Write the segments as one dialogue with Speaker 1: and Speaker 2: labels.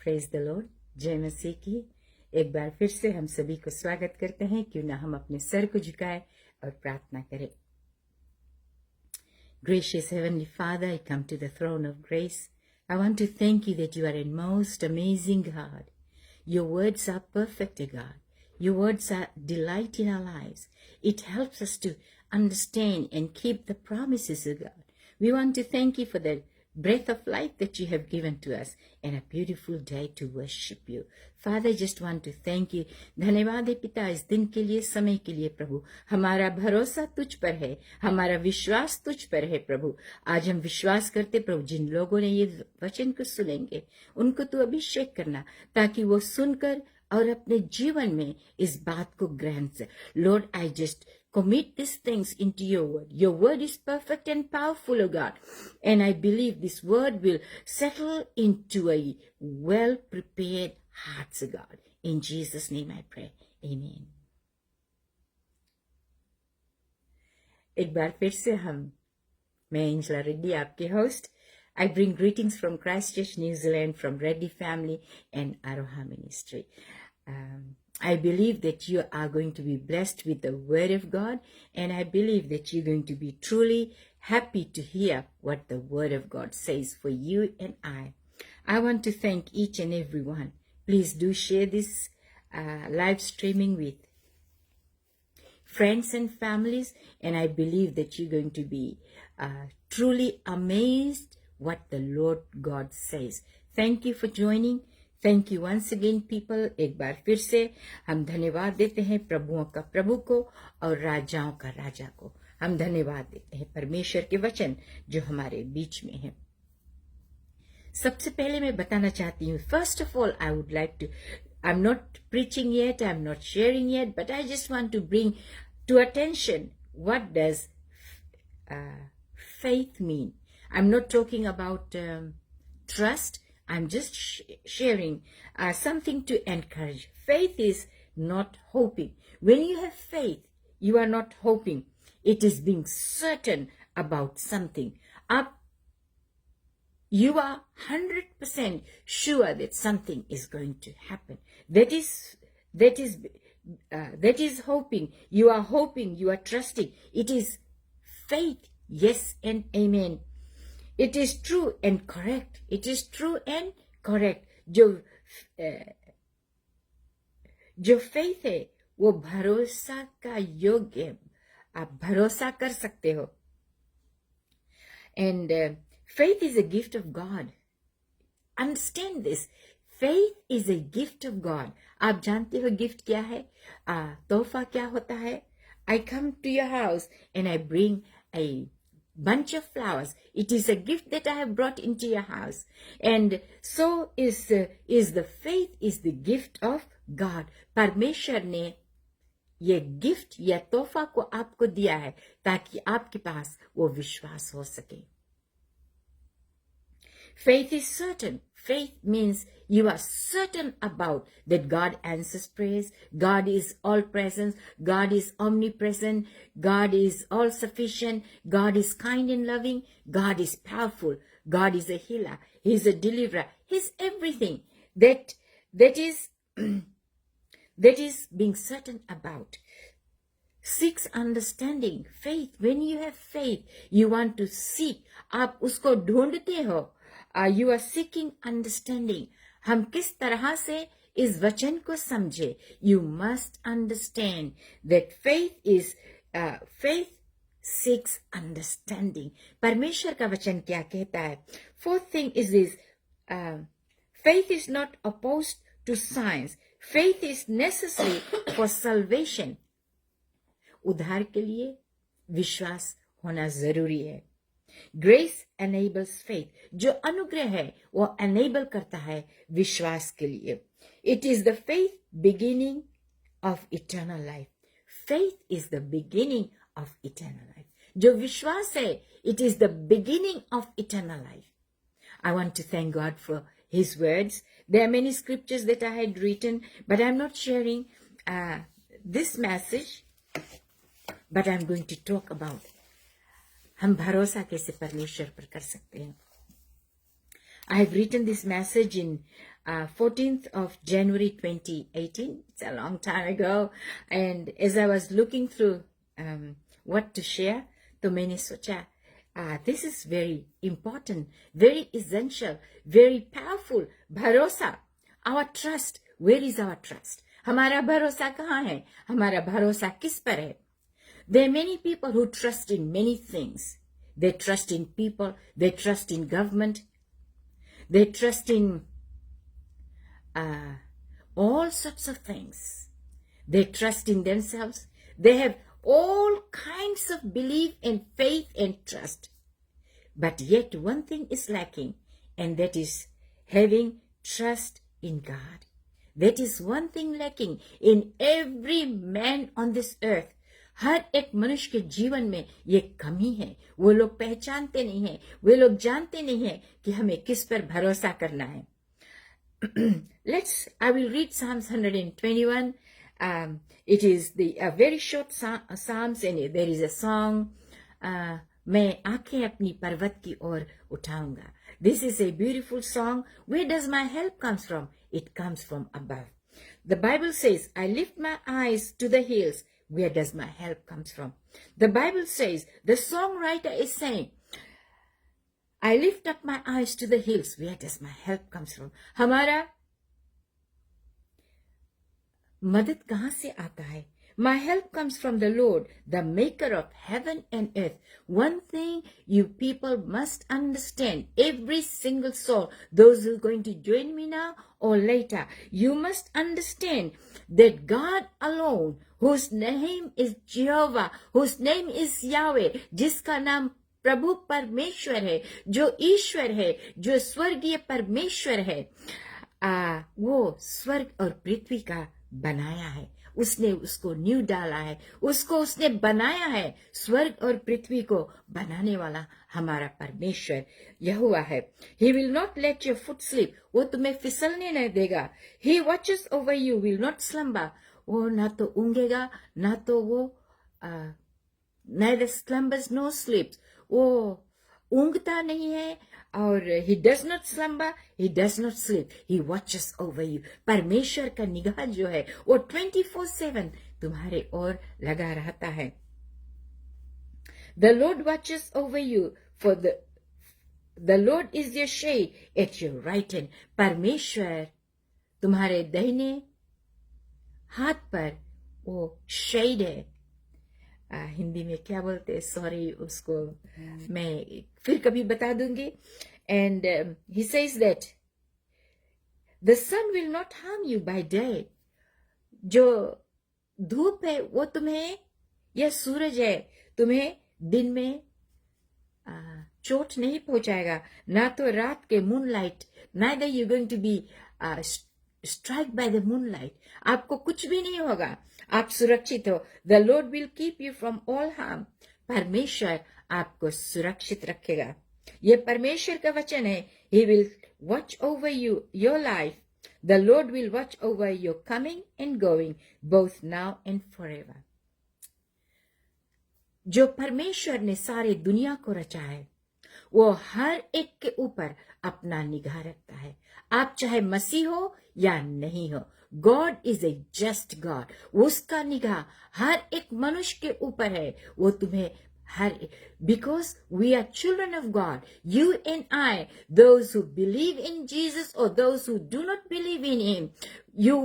Speaker 1: Praise the Lord. जय मसीह की। एक बार फिर से हम सभी को स्वागत करते हैं। क्यों ना हम अपने सर को झुकाएं और प्रार्थना करें। Gracious Heavenly Father, I come to the throne of grace. I want to thank you that you are a most amazing God. Your words are perfect, O God. Your words are delight in our lives. It helps us to understand and keep the promises of God. We want to thank you for the breath of life that you have given to us and a beautiful day to worship you. Father, I just want to thank you. धन्यवाद है पिता इस दिन के लिए, समय के लिए प्रभु। हमारा भरोसा तुझ पर है, हमारा विश्वास तुझ पर है प्रभु। आज हम विश्वास करते प्रभु, जिन लोगों ने ये वचन को सुनेंगे उनको तू अभिषेक करना, ताकि वो सुनकर और अपने जीवन में इस बात को ग्रहण से। Lord, I just commit these things into your word. Your word is perfect and powerful, O God. And I believe this word will settle into a well-prepared heart, O God. In Jesus' name I pray. Amen. एक बार फिर से मैं Angela Reddy, आपके host. I bring greetings from Christchurch, New Zealand, from Reddy family and Aroha Ministry. I believe that you are going to be blessed with the word of God, and I believe that you're going to be truly happy to hear what the word of God says for you and I. I want to thank each and every one. Please do share this live streaming with friends and families, and I believe that you're going to be truly amazed what the Lord God says. Thank you for joining. Thank you once again, people. एक बार फिर से हम धन्यवाद देते हैं प्रभुओं का प्रभु को और राजाओं का राजा को। हम धन्यवाद देते हैं परमेश्वर के वचन जो हमारे बीच में है। सबसे पहले मैं बताना चाहती हूँ, first of all I would like to, I'm not preaching yet, I'm not sharing yet, but I just want to bring to attention what does faith mean. I'm not talking about trust. I'm just sharing something to encourage. Faith is not hoping. When you have faith, you are not hoping. It is being certain about something. You are 100% sure that something is going to happen. That is hoping. You are hoping, you are trusting. It is faith. Yes and amen. It is true and correct. It is true and correct. जो faith है वो भरोसा का योग्य है। आप भरोसा कर सकते हो। And faith is a gift of God. Understand this. Faith is a gift of God. आप जानते हो गिफ्ट क्या है? तोहफा क्या होता है? I come to your house and I bring a bunch of flowers. It is a gift that I have brought into your house. And so is the faith is the gift of God. परमेश्वर ने ये gift या तोहफा को आपको दिया है ताकि आपके पास वो विश्वास हो सके। Faith is certain. Faith means you are certain about that God answers prayers. God is all present. God is omnipresent. God is all sufficient. God is kind and loving. God is powerful. God is a healer. He's a deliverer. He's everything that is being certain about. Seeks understanding. Faith. When you have faith, you want to seek. आप उसको ढूंढते हो. You are seeking understanding. हम किस तरह से इस वचन को समझे? You must understand that faith seeks understanding. परमेश्वर का वचन क्या कहता है? Fourth thing is this. Faith is not opposed to science. Faith is necessary for salvation. उद्धार के लिए विश्वास होना जरूरी है। Grace enables faith. जो अनुग्रह है वो enable करता है विश्वास के लिए। It is the faith beginning of eternal life. Faith is the beginning of eternal life. जो विश्वास है, it is the beginning of eternal life. I want to thank God for His words. There are many scriptures that I had written, but I'm not sharing this message, but I'm going to talk about हम भरोसा कैसे परमेश्वर पर कर सकते हैं। I have written this message in 14th of January 2018. It's a long time ago. And as I was looking through what to share, तो मैंने सोचा, this is very important, very essential, very powerful. भरोसा, our trust. Where is our trust? हमारा भरोसा कहाँ है? हमारा भरोसा किस पर है? There are many people who trust in many things. They trust in people. They trust in government. They trust in all sorts of things. They trust in themselves. They have all kinds of belief and faith and trust. But yet one thing is lacking, and that is having trust in God. That is one thing lacking in every man on this earth. हर एक मनुष्य के जीवन में ये कमी है. वो लोग पहचानते नहीं हैं, वे लोग जानते नहीं हैं कि हमें किस पर भरोसा करना है. I will read Psalms 121. It is a very short Psalms, and there is a song. मैं आंखें अपनी पर्वत की ओर उठाऊंगा. This is a beautiful song. Where does my help comes from? It comes from above. The Bible says, I lift my eyes to the hills. Where does my help comes from? The Bible says, the songwriter is saying, I lift up my eyes to the hills. Where does my help comes from? हमारा मदद कहाँ से आता है? My help comes from the Lord, the maker of heaven and earth. One thing you people must understand, every single soul, those who are going to join me now or later, you must understand that God alone, whose name is Jehovah, whose name is Yahweh, जिसका नाम प्रभु परमेश्वर है, जो ईश्वर है, जो स्वर्गीय परमेश्वर है, वो स्वर्ग और पृथ्वी का बनाया है. उसने उसको नींव डाला है, उसको उसने बनाया है. स्वर्ग और पृथ्वी को बनाने वाला हमारा परमेश्वर यहोवा है. He will not let your foot slip. वो तुम्हें फिसलने नहीं देगा. He watches over you, will not slumber. वो ना तो ऊँघेगा, ना तो वो neither slumbers nor sleeps. वो ऊँघता नहीं है, और he does not slumber, he does not sleep. He watches over you. परमेश्वर का निगाह जो है वो 24/7 तुम्हारे ओर लगा रहता है. The Lord watches over you, for the Lord is your shade at your right hand. परमेश्वर तुम्हारे दाहिने हाथ पर वो शेड है. हिंदी में क्या बोलते हैं, सॉरी, उसको मैं फिर कभी बता दूंगी. And he says that the sun will not harm you by day. जो धूप है वो तुम्हें, या सूरज है तुम्हें दिन में चोट नहीं पहुंचाएगा, ना तो रात के moonlight. neither you going to be struck by the moonlight. आपको कुछ भी नहीं होगा, आप सुरक्षित हो. The Lord will keep you from all harm. परमेश्वर आपको सुरक्षित रखेगा. ये परमेश्वर का वचन है. He will watch over you, your life. The Lord will watch over your coming and going, both now and forever. जो परमेश्वर ने सारे दुनिया को रचा है, वो हर एक के ऊपर अपना निगाह रखता है. आप चाहे मसीह हो या नहीं हो, God is a just God. उसका निगाह हर एक मनुष्य के ऊपर है. वो तुम्हें because we are children of God, you and I, those who believe in Jesus or those who do not believe in him,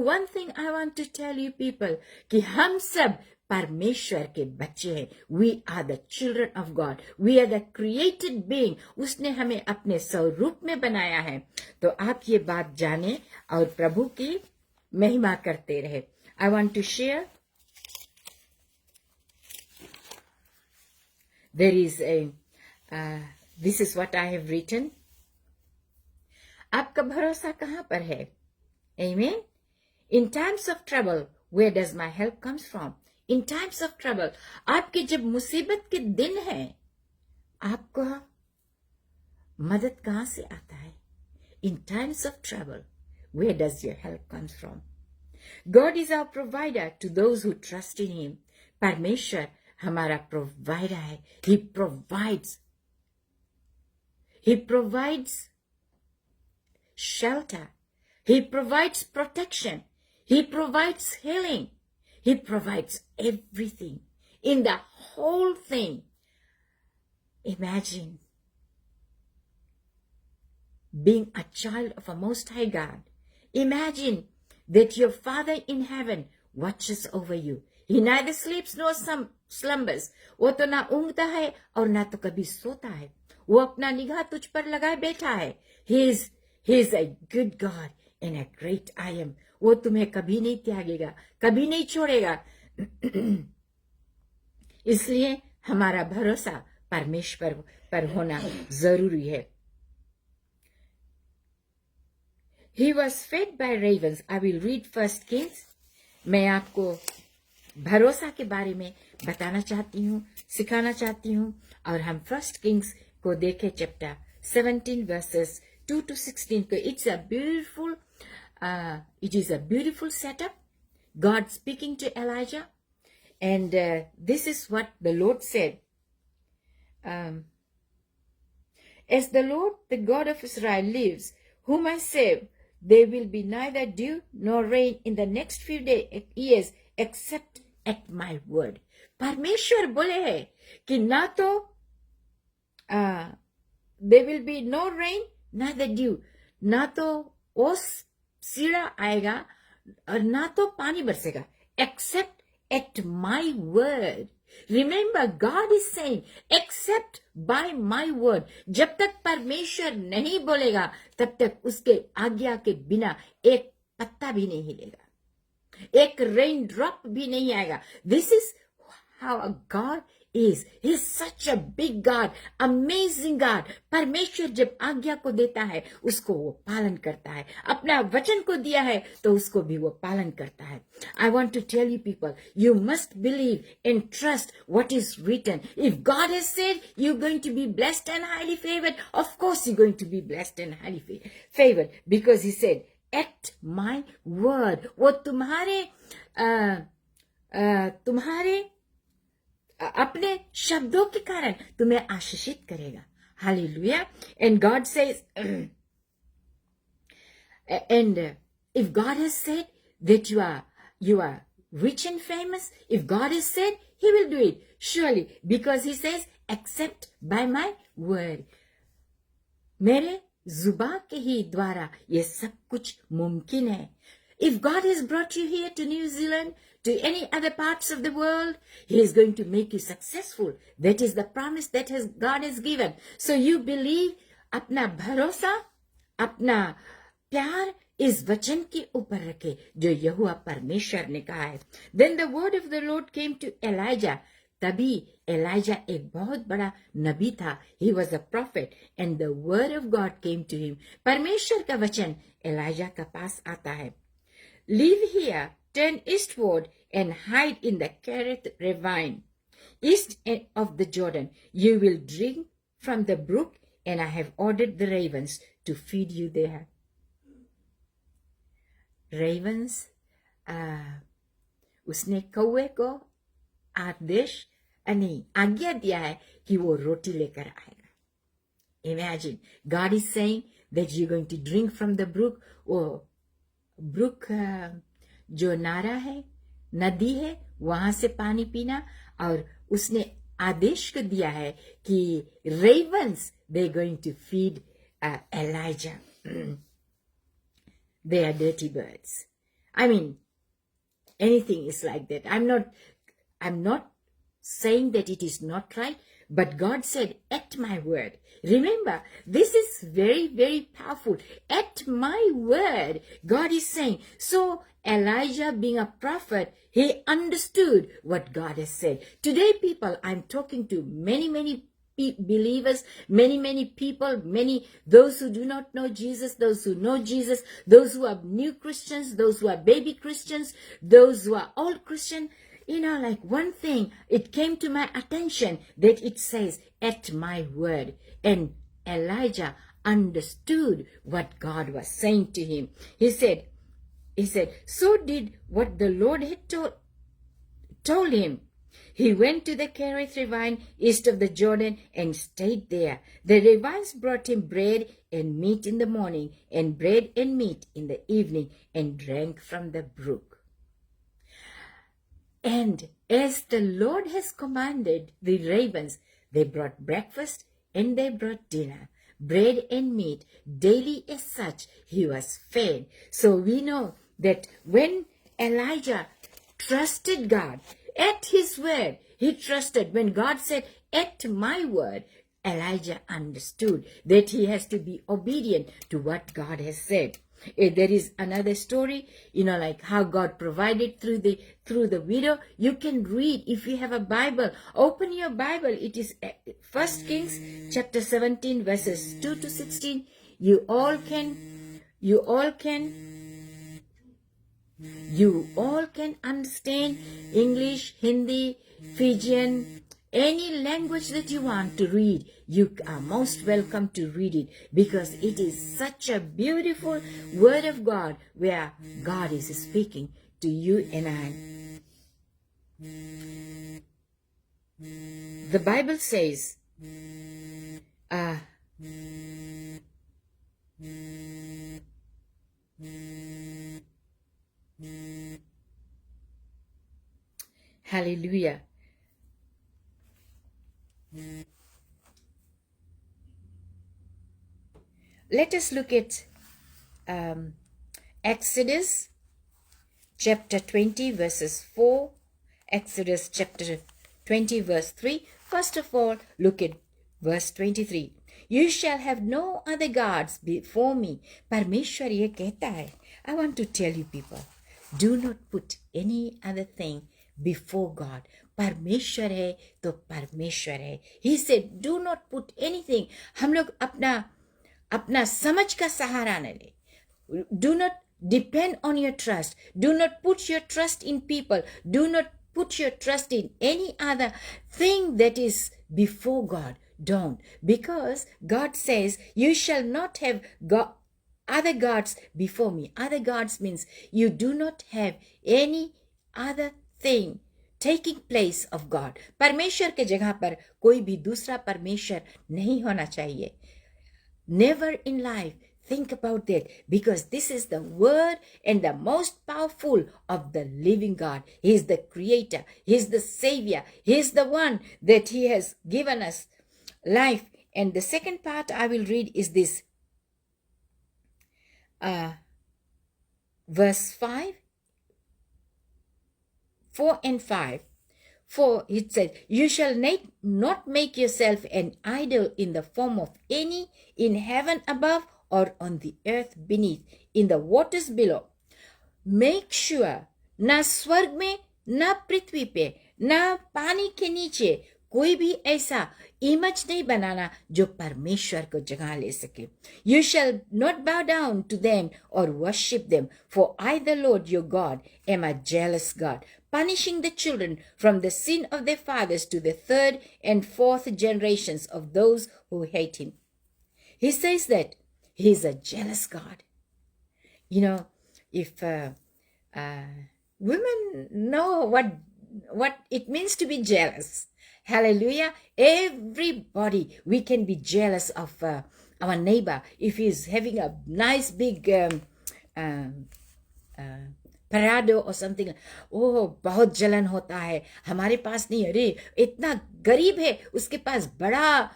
Speaker 1: one thing I want to tell you people, कि हम सब परमेश्वर के बच्चे हैं. We are the children of God. We are the created being. उसने हमें अपने स्वरूप में बनाया है. तो आप ये बात जाने और प्रभु की महिमा करते रहे. I want to share. There is this is what I have written. आपका भरोसा कहाँ पर है? Amen. In times of trouble, where does my help comes from? In times of trouble, आपके जब मुसीबत के दिन हैं, आपका मदद कहाँ से आता है? In times of trouble, where does your help comes from? God is our provider to those who trust in him. परमेश्वर हमारा प्रोवाइडर है. He provides shelter. He provides protection. He provides healing. He provides everything in the whole thing. Imagine being a child of a Most High God. Imagine that your Father in heaven watches over you. He neither sleeps nor slumbers. वो तो ना ऊँगता है और ना तो कभी सोता है. वो अपना निगाह तुझ पर लगाए बैठा है. He is a good God and a great I am. वो तुम्हें कभी नहीं त्यागेगा, कभी नहीं छोड़ेगा. इसलिए हमारा भरोसा परमेश्वर पर होना जरूरी है. He was fed by ravens. I will read First Kings. मैं आपको भरोसा के बारे में बताना चाहती हूँ, सिखाना चाहती हूँ, और हम फर्स्ट किंग्स को देखें चैप्टर 17 verses 2 to 16 को. It is a beautiful setup. God speaking to Elijah, and this is what the Lord said. As the Lord, the God of Israel lives, whom I save, there will be neither dew nor rain in the next few years except at my word. परमेश्वर बोले है कि ना तो there will be no rain, neither dew, ना तो ओस सीढ़ा आएगा और ना तो पानी बरसेगा, except at my word. Remember, God is saying, except by my word. जब तक परमेश्वर नहीं बोलेगा, तब तक उसके आज्ञा के बिना एक पत्ता भी नहीं हिलेगा, एक रेन ड्रॉप भी नहीं आएगा. This is how a God is. He is such a big God, amazing God. परमेश्वर जब आज्ञा को देता है, उसको वो पालन करता है. अपना वचन को दिया है, तो उसको भी वो पालन करता है. I want to tell you people, you must believe and trust what is written. If God has said you're going to be blessed and highly favored, of course you're going to be blessed and highly favored, because He said, at my word. वो तुम्हारे अपने शब्दों के कारण तुम्हें आशीषित करेगा. Hallelujah. And God says, and if God has said that you are rich and famous, if God has said, He will do it surely, because He says, except by my word. मेरे जुबान के ही द्वारा ये सब कुछ मुमकिन है. If God has brought you here to New Zealand, to any other parts of the world, He is going to make you successful. That is the promise that God has given. So you believe, अपना भरोसा, अपना प्यार इस वचन के ऊपर रखे जो यहोवा परमेश्वर ने कहा है. Then the word of the Lord came to Elijah. तभी एलाइजा एक बहुत बड़ा नबी था. He was a prophet, and the word of God came to him. परमेश्वर का वचन एलाइजा का पास आता है. Live here, turn eastward, and hide in the Kerith ravine, east of the Jordan. You will drink from the brook, and I have ordered the ravens to feed you there. Ravens, उसने कौवे को आदेश आज्ञा दिया है कि वो रोटी लेकर आएगा. Imagine, God is saying that you're going to drink from the brook. वो ब्रुक जो नारा है, नदी है, वहां से पानी पीना. और उसने आदेश को दिया है कि ravens, they're going to feed Elijah. They are dirty birds. I mean, anything is like that. I'm not saying that it is not right, but God said, at my word. Remember, this is very, very powerful. At my word, God is saying. So Elijah, being a prophet, he understood what God has said. Today, people, I'm talking to many, many believers, many people, those who do not know Jesus, those who know Jesus, those who are new Christians, those who are baby Christians, those who are old Christian. You know, like one thing, it came to my attention that it says, at my word. And Elijah understood what God was saying to him. He said, so did what the Lord had told him. He went to the Kerith ravine east of the Jordan and stayed there. The rabbis brought him bread and meat in the morning and bread and meat in the evening and drank from the brook. And as the Lord has commanded the ravens, they brought breakfast and they brought dinner, bread and meat daily. As such, he was fed. So we know that when Elijah trusted God, at his word, he trusted. When God said, at my word, Elijah understood that he has to be obedient to what God has said. There is another story, like how God provided through the widow. You can read, if you have a Bible, open your Bible. It is 1 Kings chapter 17 verses 2 to 16. You all can understand English, Hindi, Fijian, any language that you want to read. You are most welcome to read it, because it is such a beautiful word of God where God is speaking to you and I. The Bible says, hallelujah. Let us look at Exodus chapter 20 verses 4, Exodus chapter 20 verse 3. First of all, look at verse 23. You shall have no other gods before me. Parmeshwar ye kehta hai. I want to tell you people, do not put any other thing before God. परमेश्वर है तो परमेश्वर है. He said, do not put anything. हम लोग अपना समझ का सहारा न ले. Do not depend on your trust. Do not put your trust in people. Do not put your trust in any other thing that is before God. Don't. Because God says, you shall not have other gods before me. Other gods means you do not have any other thing taking place of God. परमेश्वर के जगह पर कोई भी दूसरा परमेश्वर नहीं होना चाहिए. Never in life think about that, because this is the word and the most powerful of the living God. He is the creator. He is the savior. He is the one that he has given us life. And the second part I will read is this. Verse 4 and 5. For it says, you shall not make yourself an idol in the form of any in heaven above or on the earth beneath, in the waters below. Make sure, na स्वर्ग में, na पृथ्वी पे, na पानी के नीचे कोई भी ऐसा image नहीं बनाना जो परमेश्वर को जगह ले सके. You shall not bow down to them or worship them, for I, the Lord your God, am a jealous God, punishing the children from the sin of their fathers to the third and fourth generations of those who hate him. He says that he is a jealous God. If women know what it means to be jealous, hallelujah, everybody, we can be jealous of our neighbor. If he's having a nice big Parado or something, बहुत जलन होता है, हमारे पास नहीं. अरे इतना गरीब है, उसके पास बड़ा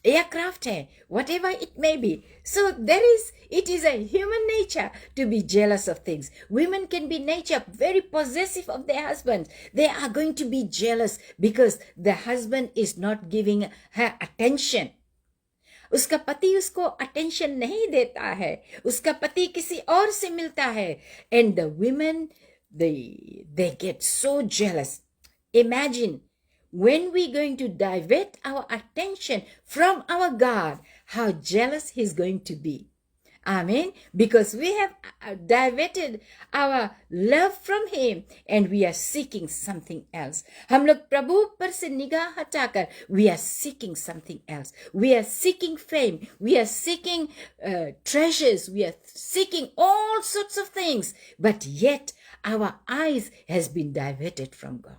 Speaker 1: aircraft hai, whatever it may be. So it is a human nature to be jealous of things. Women can be nature very possessive of their husbands. They are going to be jealous because the husband is not giving her attention. उसका पति उसको attention नहीं देता है, उसका पति किसी और से मिलता है. And the women, they get so jealous. Imagine when we're going to divert our attention from our God, how jealous he's going to be. Amen. Because we have diverted our love from him and we are seeking something else. हम लोग प्रभु पर से निगाह हटाकर we are seeking something else. We are seeking fame. We are seeking treasures. We are seeking all sorts of things. But yet our eyes has been diverted from God.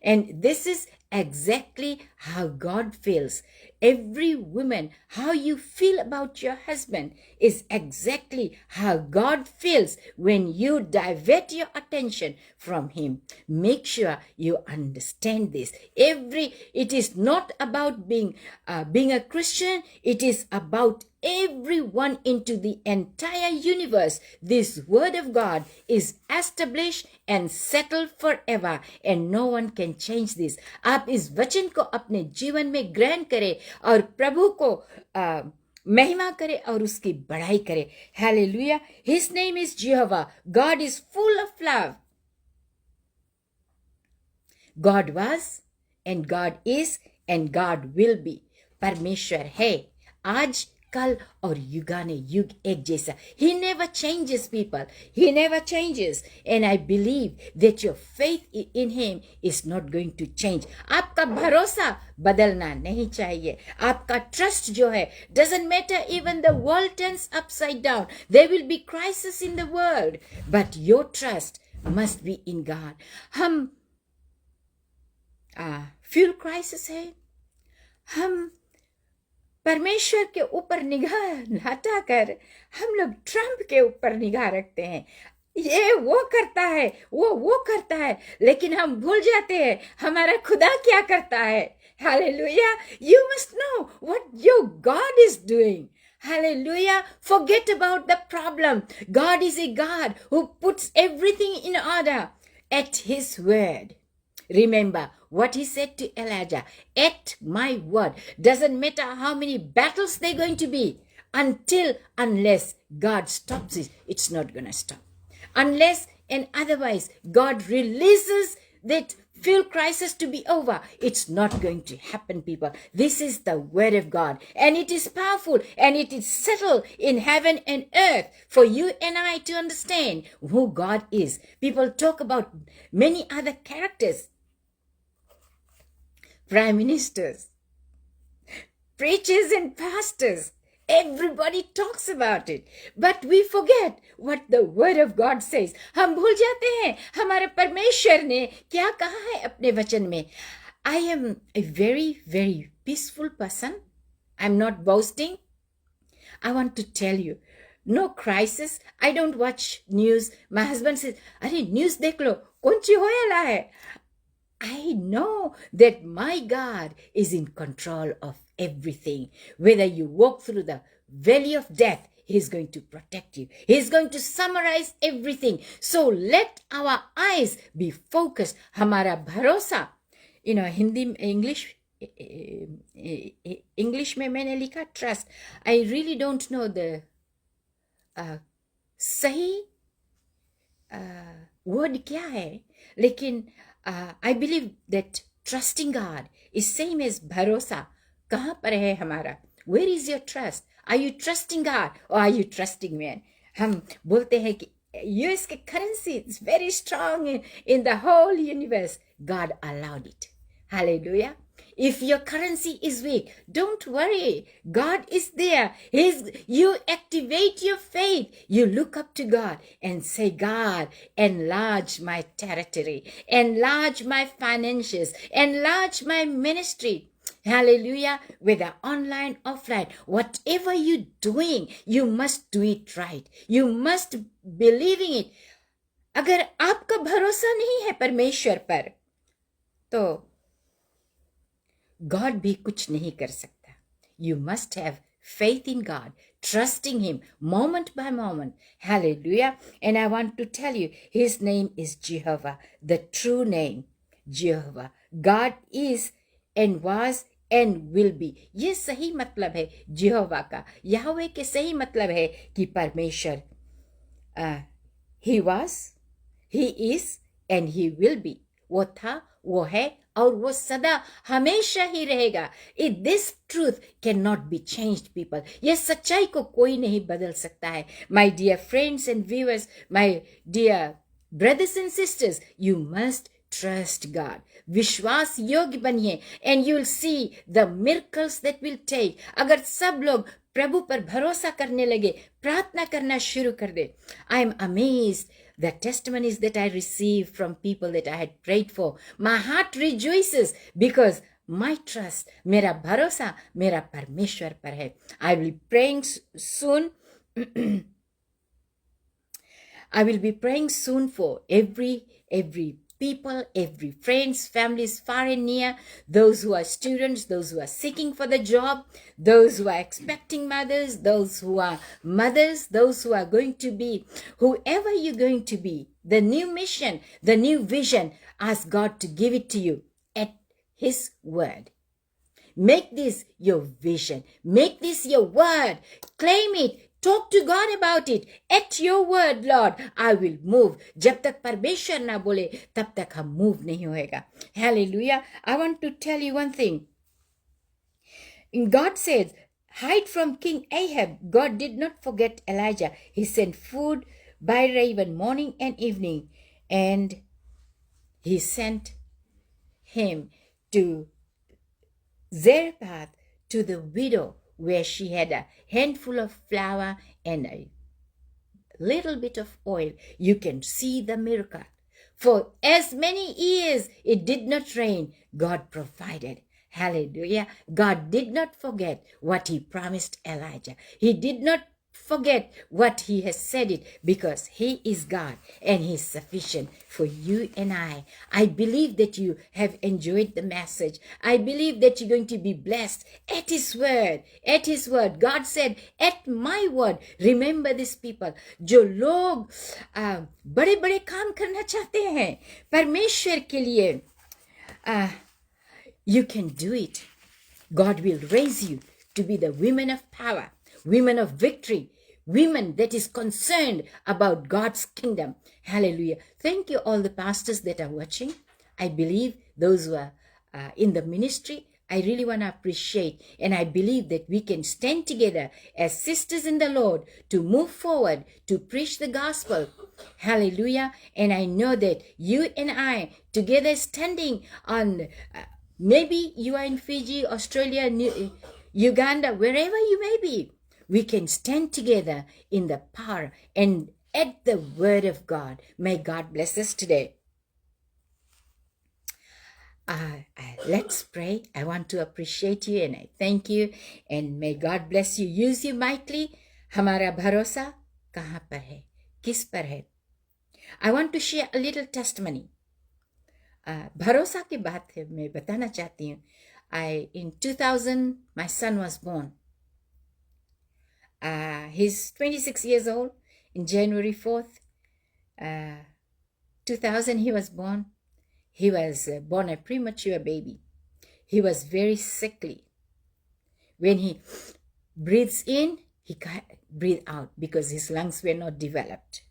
Speaker 1: And this is exactly how God feels. Every woman, how you feel about your husband is exactly how God feels when you divert your attention from him. Make sure you understand this. It is not about being a Christian. It is about everyone into the entire universe. This word of God is established and settled forever, and no one can change this. आप इस वचन को अपने जीवन में ग्रहण करें और प्रभु को महिमा करे और उसकी बड़ाई करे. Hallelujah. His name is Jehovah. God is full of love. God was and God is and God will be. परमेश्वर है आज कल और युगाने युग एक जैसा. He never changes, people. He never changes. And I believe that your faith in him is not going to change. आपका भरोसा बदलना नहीं चाहिए. आपका trust जो है, doesn't matter even the world turns upside down. There will be crisis in the world. But your trust must be in God. हम fuel crisis है. हम परमेश्वर के ऊपर निगाह हटाकर हम लोग ट्रम्प के ऊपर निगाह रखते हैं. ये वो करता है, वो करता है, लेकिन हम भूल जाते हैं हमारा खुदा क्या करता है. Hallelujah. You must know what your God is doing. Hallelujah. Forget about the problem. God is a God who puts everything in order at his word. Remember what he said to Elijah, at my word. Doesn't matter how many battles they're going to be, unless God stops it, it's not going to stop. Unless and otherwise God releases that fuel crisis to be over, it's not going to happen, people. This is the word of God, and it is powerful, and it is settled in heaven and earth for you and I to understand who God is. People talk about many other characters, prime ministers, preachers and pastors. Everybody talks about it, but we forget what the word of God says. हम भूल जाते हैं हमारे परमेश्वर ने क्या कहा है अपने वचन में. I am a very, very peaceful person. I'm not boasting. I want to tell you, no crisis. I don't watch news. My husband says, अरे news देख लो, कौन सी होएला है. I know that my God is in control of everything. Whether you walk through the valley of death, he's going to protect you. He's going to summarize everything. So let our eyes be focused. हमारा भरोसा, Hindi English में मैंने लिखा trust. I really don't know the सही word क्या है, लेकिन I believe that trusting God is same as भरोसा. कहाँ पर है हमारा? Where is your trust? Are you trusting God or are you trusting man? हम बोलते हैं कि US के currency is very strong in the whole universe. God allowed it. Hallelujah. If your currency is weak, don't worry. God is there. You activate your faith. You look up to God and say, God, enlarge my territory, enlarge my finances, enlarge my ministry. Hallelujah. Whether online, offline, whatever you're doing, you must do it right. You must believe in it. अगर आपका भरोसा नहीं है परमेश्वर पर, तो God भी कुछ नहीं कर सकता. You must have faith in God, trusting him moment by moment. Hallelujah. And I want to tell you, his name is Jehovah, the true name, Jehovah. God is and was and will be. ये सही मतलब है Jehovah का. Yahweh के सही मतलब है कि परमेश्वर he was, he is and he will be. वो था, वो है और वो सदा हमेशा ही रहेगा. This truth cannot be changed, people. ये सच्चाई को कोई नहीं बदल सकता है. My dear friends and viewers, my dear brothers and sisters, you must trust God. विश्वास योग्य बनिए and you will see the miracles that will take. अगर सब लोग प्रभु पर भरोसा करने लगे, प्रार्थना करना शुरू कर दे. I am amazed the testimonies that I received from people that I had prayed for, my heart rejoices because my trust, मेरा भरोसा मेरा परमेश्वर पर है. I will be praying soon. I will be praying soon for every people, every friends, families far and near, those who are students, those who are seeking for the job, those who are expecting mothers, those who are mothers, those who are going to be, whoever you're going to be, the new mission, the new vision, ask God to give it to you at His word. Make this your vision. Make this your word. Claim it. Talk to God about it. At your word, Lord, I will move. जब तक परमेश्वर ना बोले तब तक हम move नहीं होएगा. Hallelujah. I want to tell you one thing. God says, hide from King Ahab. God did not forget Elijah. He sent food by raven morning and evening. And He sent him to Zarephath, to the widow, where she had a handful of flour and a little bit of oil. You can see the miracle. For as many years it did not rain, God provided. Hallelujah. God did not forget what He promised Elijah. He did not forget what He has said it, because He is God and He is sufficient for you and I. I believe that you have enjoyed the message. I believe that you're going to be blessed at His word. At His word. God said, at my word. Remember these people. जो लोग बड़े बड़े काम करना चाहते हैं परमेश्वर के लिए, you can do it. God will raise you to be the women of power, women of victory, women that is concerned about God's kingdom. Hallelujah. Thank you all the pastors that are watching. I believe those who are in the ministry, I really want to appreciate, and I believe that we can stand together as sisters in the Lord to move forward, to preach the gospel. Hallelujah. And I know that you and I together standing on, maybe you are in Fiji, Australia, Uganda, wherever you may be, we can stand together in the power and at the word of God. May God bless us today. Let's pray. I want to appreciate you and I thank you, and may God bless you. Use you mightily. हमारा भरोसा कहाँ पर है, किस पर है? I want to share a little testimony. भरोसा की बात है, मैं बताना चाहती हूँ. In 2000, my son was born. He's 26 years old. In January 4th, 2000, he was born. He was born a premature baby. He was very sickly. When he breathes in, he can't breathe out because his lungs were not developed.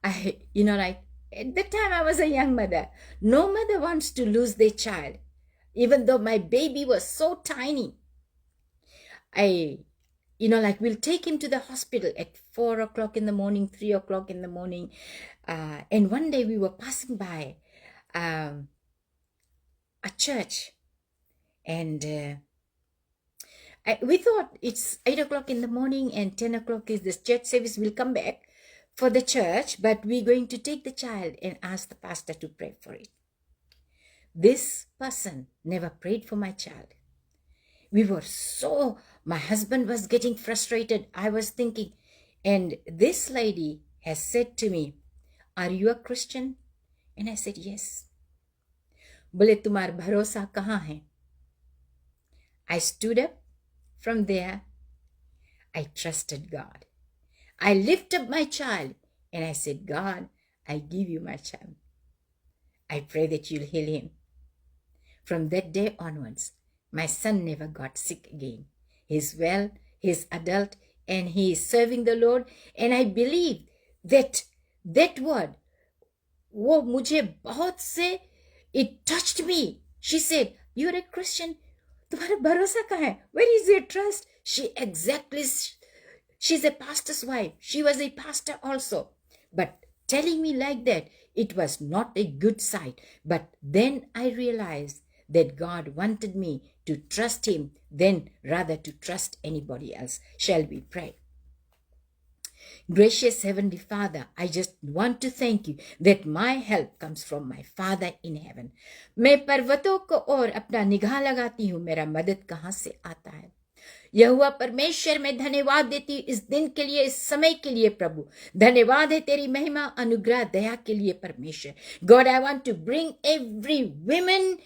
Speaker 1: At that time I was a young mother. No mother wants to lose their child. Even though my baby was so tiny, we'll take him to the hospital at 4 o'clock in the morning, 3 o'clock in the morning. And one day we were passing by a church, and we thought it's 8 o'clock in the morning and 10 o'clock is the church service. We'll come back for the church, but we're going to take the child and ask the pastor to pray for it. This person never prayed for my child. My husband was getting frustrated. I was thinking, and this lady has said to me, are you a Christian? And I said, yes. बोले तुम्हारा भरोसा कहाँ है? I stood up from there. I trusted God. I lifted up my child and I said, God, I give you my child. I pray that you'll heal him. From that day onwards, my son never got sick again. He's well, he's adult, and he is serving the Lord. And I believe that word, वो मुझे बहुत से, it touched me. She said, you're a Christian. तुम्हारा भरोसा कहाँ है? Where is your trust? She's a pastor's wife. She was a pastor also. But telling me like that, it was not a good sight. But then I realized that God wanted me to trust Him than rather to trust anybody else. Shall we pray? Gracious Heavenly Father, I just want to thank you that my help comes from my Father in heaven. मैं पर्वतों को और अपना निगाह लगाती हूँ, मेरा मदद कहाँ से आता है. यहोवा परमेश्वर, मैं धन्यवाद देती हूँ इस दिन के लिए, इस समय के लिए प्रभु. धन्यवाद है तेरी महिमा, अनुग्रह, दया के लिए परमेश्वर. God, I want to bring every woman,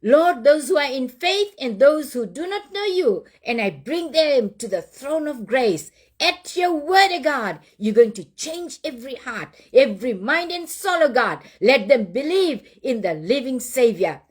Speaker 1: Lord, those who are in faith and those who do not know you, and I bring them to the throne of grace. At your word, O God, you're going to change every heart, every mind and soul, O God. Let them believe in the living Savior.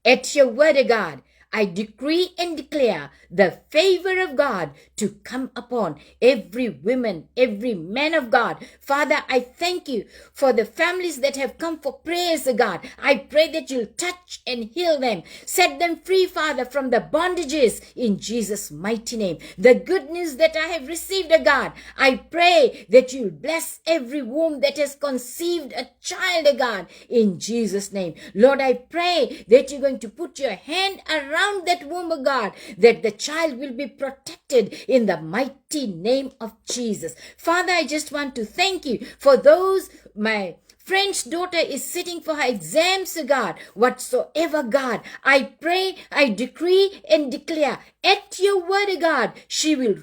Speaker 1: At your word, O God, I decree and declare the favor of God to come upon every woman, every man of God. Father, I thank you for the families that have come for prayers, O God. I pray that you'll touch and heal them. Set them free, Father, from the bondages in Jesus' mighty name. The good news that I have received, O God, I pray that you'll bless every womb that has conceived a child, O God, in Jesus' name. Lord, I pray that you're going to put your hand around that womb, O God, that the child will be protected in the mighty name of Jesus. Father, I just want to thank you for those, my friend's daughter is sitting for her exams, O God. Whatsoever, God, I pray, I decree and declare at your word, O God, she will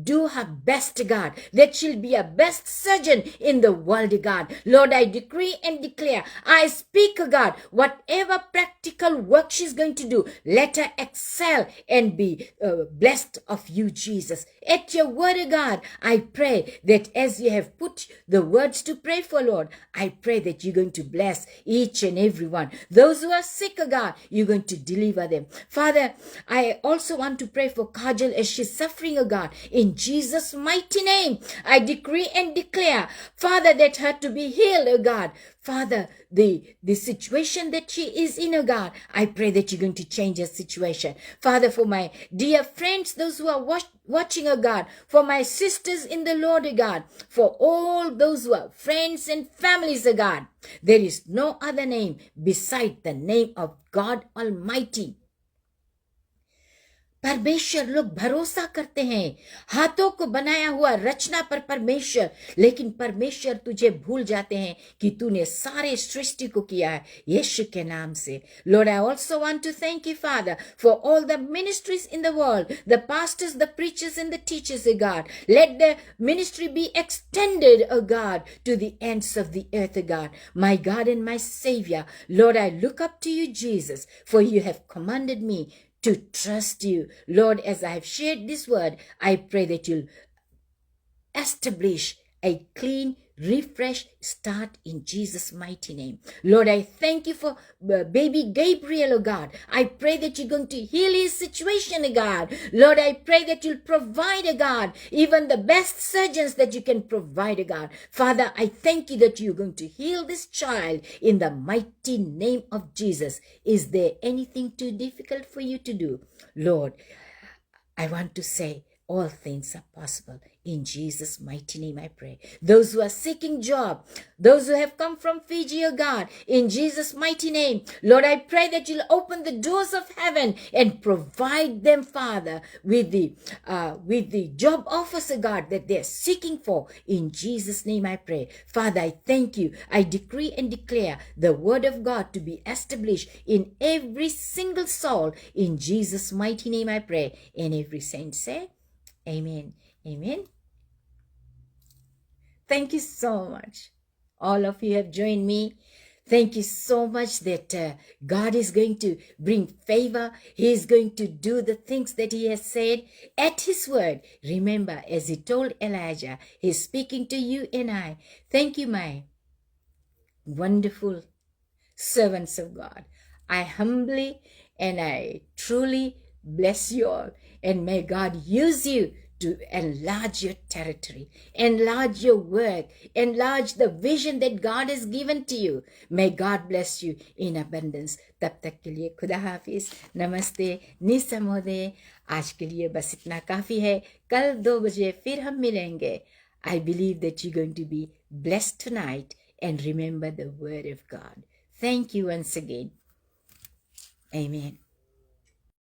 Speaker 1: do her best, O God, that she'll be a best surgeon in the world, O God. Lord, I decree and declare, I speak, O God, whatever practical work she's going to do, let her excel and be blessed of you, Jesus. At your word, O God, I pray that as you have put the words to pray for, Lord, I pray that you're going to bless each and every one. Those who are sick, O God, you're going to deliver them. Father, I also want to pray for Kajal as she's suffering, O God. In Jesus' mighty name, I decree and declare, Father, that her to be healed, O God. Father, the situation that she is in, O God, I pray that you're going to change her situation. Father, for my dear friends, those who are watching, O God, for my sisters in the Lord, O God, for all those who are friends and families, O God, there is no other name beside the name of God Almighty. परमेश्वर, लोग भरोसा करते हैं हाथों को बनाया हुआ रचना पर परमेश्वर, लेकिन परमेश्वर तुझे भूल जाते हैं कि तूने सारे सृष्टि को किया है यीशु के नाम से. Lord, I also want to thank you, Father, for all the ministries in the world, the pastors, the preachers, and the teachers, O God. Let the ministry be extended, O God, to the ends of the earth, O God. My God and my Savior, Lord, I look up to you, Jesus, for you have commanded me to trust you. Lord, as I have shared this word, I pray that you'll establish a clean, refresh start in Jesus' mighty name. Lord, I thank you for baby Gabriel, oh God. I pray that you're going to heal his situation, oh God. Lord, I pray that you'll provide, oh God, even the best surgeons that you can provide, oh God. Father, I thank you that you're going to heal this child in the mighty name of Jesus. Is there anything too difficult for you to do? Lord, I want to say, all things are possible. In Jesus' mighty name I pray. Those who are seeking job, those who have come from Fiji, oh God, in Jesus' mighty name, Lord, I pray that you'll open the doors of heaven and provide them, Father, with the job offers, oh God, that they're seeking for. In Jesus' name I pray. Father, I thank you. I decree and declare the word of God to be established in every single soul. In Jesus' mighty name I pray. And every saint say, Amen. Amen. Thank you so much. All of you have joined me. Thank you so much that God is going to bring favor. He is going to do the things that he has said at his word. Remember, as he told Elijah, he's speaking to you and I. Thank you, my wonderful servants of God. I humbly and I truly bless you all. And may God use you to enlarge your territory, enlarge your work, enlarge the vision that God has given to you. May God bless you in abundance. तब तक के लिए खुदा हाफिज, नमस्ते, निसमोदे. आज के लिए बस इतना काफी है. कल 2 बजे फिर हम मिलेंगे. I believe that you're going to be blessed tonight and remember the word of God. Thank you once again. Amen.